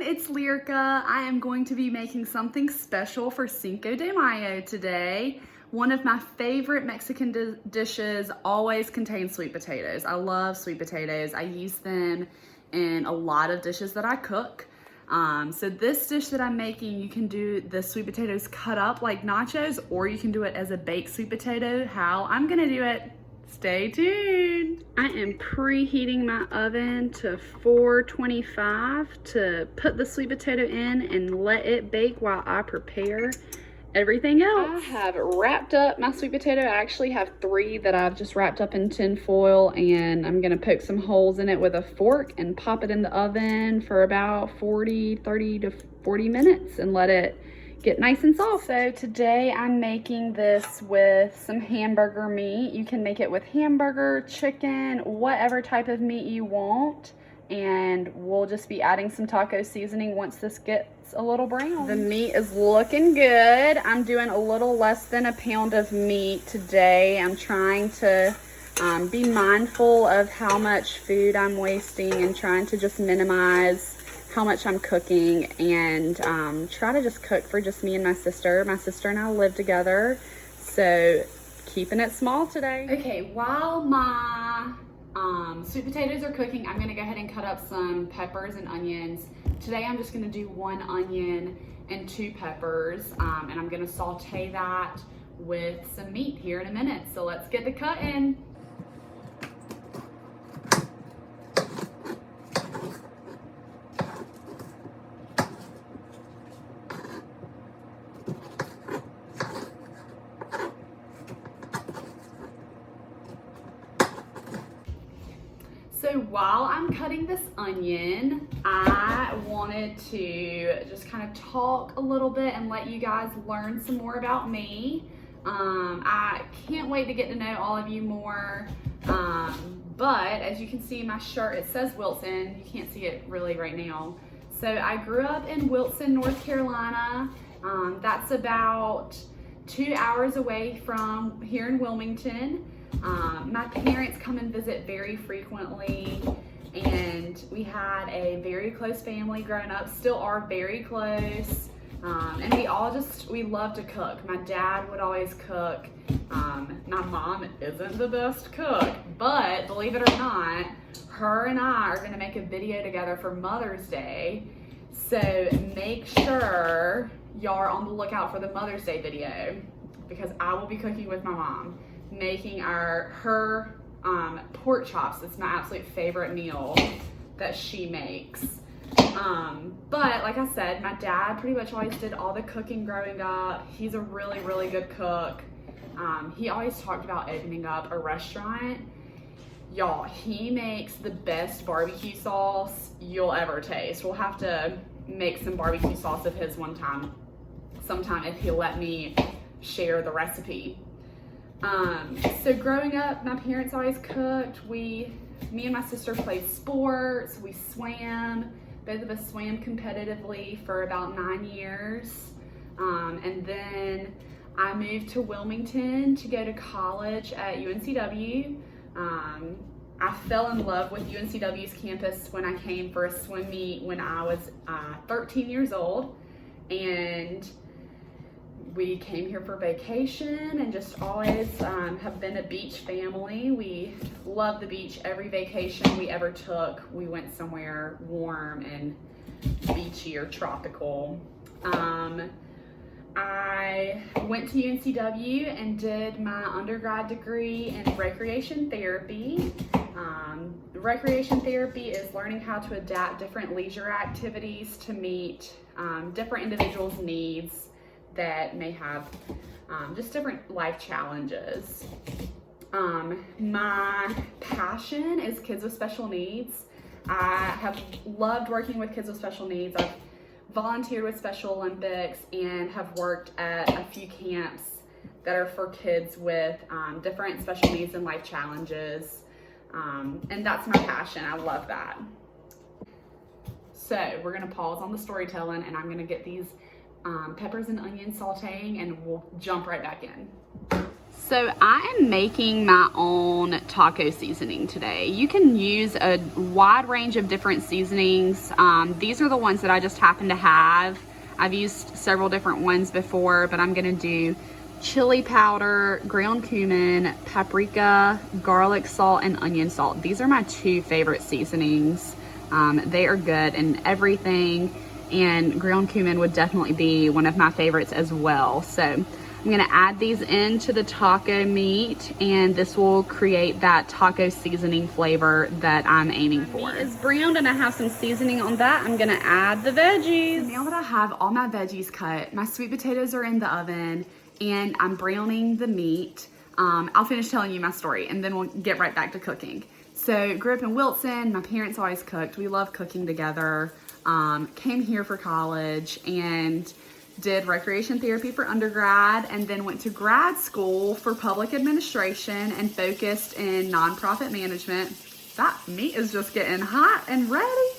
it's Lyrica. I am going to be making something special for Cinco de Mayo today. One of my favorite Mexican dishes always contains sweet potatoes. I love sweet potatoes. I use them in a lot of dishes that I cook. So this dish that I'm making, you can do the sweet potatoes cut up like nachos, or you can do it as a baked sweet potato. How I'm gonna do it, stay tuned. I am preheating my oven to 425 to put the sweet potato in and let it bake while I prepare everything else. I have wrapped up my sweet potato. I actually have 3 that I've just wrapped up in tin foil, and I'm gonna poke some holes in it with a fork and pop it in the oven for about 30 to 40 minutes and let it get nice and soft. So today I'm making this with some hamburger meat. You can make it with hamburger, chicken, whatever type of meat you want. And we'll just be adding some taco seasoning once this gets a little brown. The meat is looking good. I'm doing a little less than a pound of meat today. I'm trying to be mindful of how much food I'm wasting and trying to just minimize how much I'm cooking, and try to just cook for just me and my sister. My sister and I live together, so keeping it small today. Okay, while my sweet potatoes are cooking, I'm gonna go ahead and cut up some peppers and onions. Today I'm just gonna do 1 onion and 2 peppers, and I'm gonna saute that with some meat here in a minute. So let's get to cutting. So while I'm cutting this onion, I wanted to just kind of talk a little bit and let you guys learn some more about me. I can't wait to get to know all of you more. But as you can see, my shirt, it says Wilson. You can't see it really right now. So I grew up in Wilson, North Carolina. That's about 2 hours away from here in Wilmington. My parents come and visit very frequently, and we had a very close family growing up, still are very close, and we love to cook. My dad would always cook. My mom isn't the best cook, but believe it or not, her and I are gonna make a video together for Mother's Day, so make sure y'all are on the lookout for the Mother's Day video, because I will be cooking with my mom, making her pork chops. It's my absolute favorite meal that she makes. But like I said, my dad pretty much always did all the cooking growing up. He's a really, really good cook. He always talked about opening up a restaurant. Y'all, he makes the best barbecue sauce you'll ever taste. We'll have to make some barbecue sauce of his sometime if he'll let me share the recipe. So growing up, my parents always cooked. Me and my sister played sports. We swam. Both of us swam competitively for about 9 years. And then I moved to Wilmington to go to college at UNCW. I fell in love with UNCW's campus when I came for a swim meet when I was 13 years old. And we came here for vacation and just always have been a beach family. We love the beach. Every vacation we ever took, we went somewhere warm and beachy or tropical. I went to UNCW and did my undergrad degree in recreation therapy. Recreation therapy is learning how to adapt different leisure activities to meet different individuals' needs that may have just different life challenges. My passion is kids with special needs. I have loved working with kids with special needs. I've volunteered with Special Olympics and have worked at a few camps that are for kids with different special needs and life challenges. And that's my passion. I love that. So we're gonna pause on the storytelling, and I'm gonna get these peppers and onions sauteing, and we'll jump right back in. So I am making my own taco seasoning today. You can use a wide range of different seasonings. These are the ones that I just happen to have. I've used several different ones before, but I'm gonna do chili powder, ground cumin, paprika, garlic salt, and onion salt. These are my two favorite seasonings. They are good in everything, and ground cumin would definitely be one of my favorites as well. So I'm gonna add these into the taco meat, and this will create that taco seasoning flavor that I'm aiming for. My meat is browned and I have some seasoning on that. I'm gonna add the veggies. So now that I have all my veggies cut, my sweet potatoes are in the oven, and I'm browning the meat. I'll finish telling you my story and then we'll get right back to cooking. So grew up in Wilson, my parents always cooked. We love cooking together. Came here for college and did recreation therapy for undergrad, and then went to grad school for public administration and focused in nonprofit management. That meat is just getting hot and ready.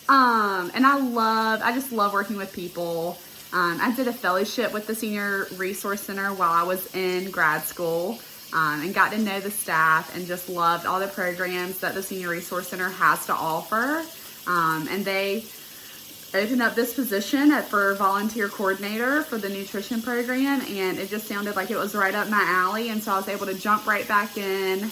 And I just love working with people. I did a fellowship with the Senior Resource Center while I was in grad school, and got to know the staff and just loved all the programs that the Senior Resource Center has to offer. And they opened up this position for volunteer coordinator for the nutrition program, and it just sounded like it was right up my alley, and so I was able to jump right back in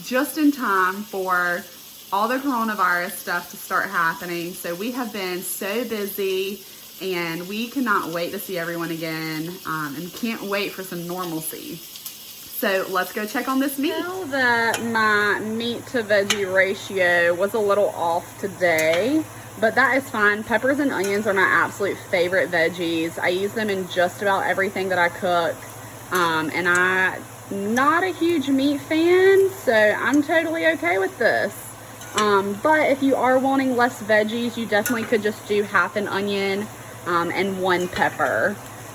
just in time for all the coronavirus stuff to start happening. So we have been so busy, and we cannot wait to see everyone again, and can't wait for some normalcy. So let's go check on this meat. I know that my meat to veggie ratio was a little off today, but that is fine. Peppers and onions are my absolute favorite veggies. I use them in just about everything that I cook, and I'm not a huge meat fan, so I'm totally okay with this. But if you are wanting less veggies, you definitely could just do half an onion and one pepper,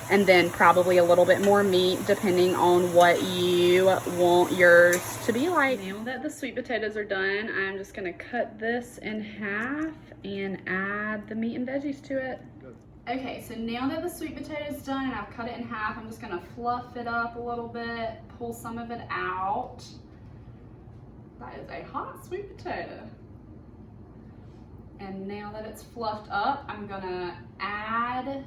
and then probably a little bit more meat depending on what you want yours to be like. Now that the sweet potatoes are done, I'm just gonna cut this in half and add the meat and veggies to it. Okay, so now that the sweet potato is done and I've cut it in half, I'm just gonna fluff it up a little bit, pull some of it out. That is a hot sweet potato. And now that it's fluffed up, I'm gonna add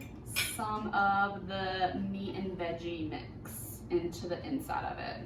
some of the meat and veggie mix into the inside of it.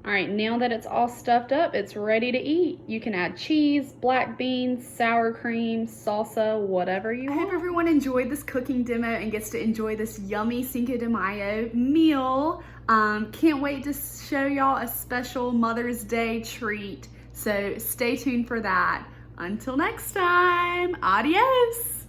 All right, now that it's all stuffed up, it's ready to eat. You can add cheese, black beans, sour cream, salsa, whatever you want. I hope everyone enjoyed this cooking demo and gets to enjoy this yummy Cinco de Mayo meal. Can't wait to show y'all a special Mother's Day treat. So stay tuned for that. Until next time, adios.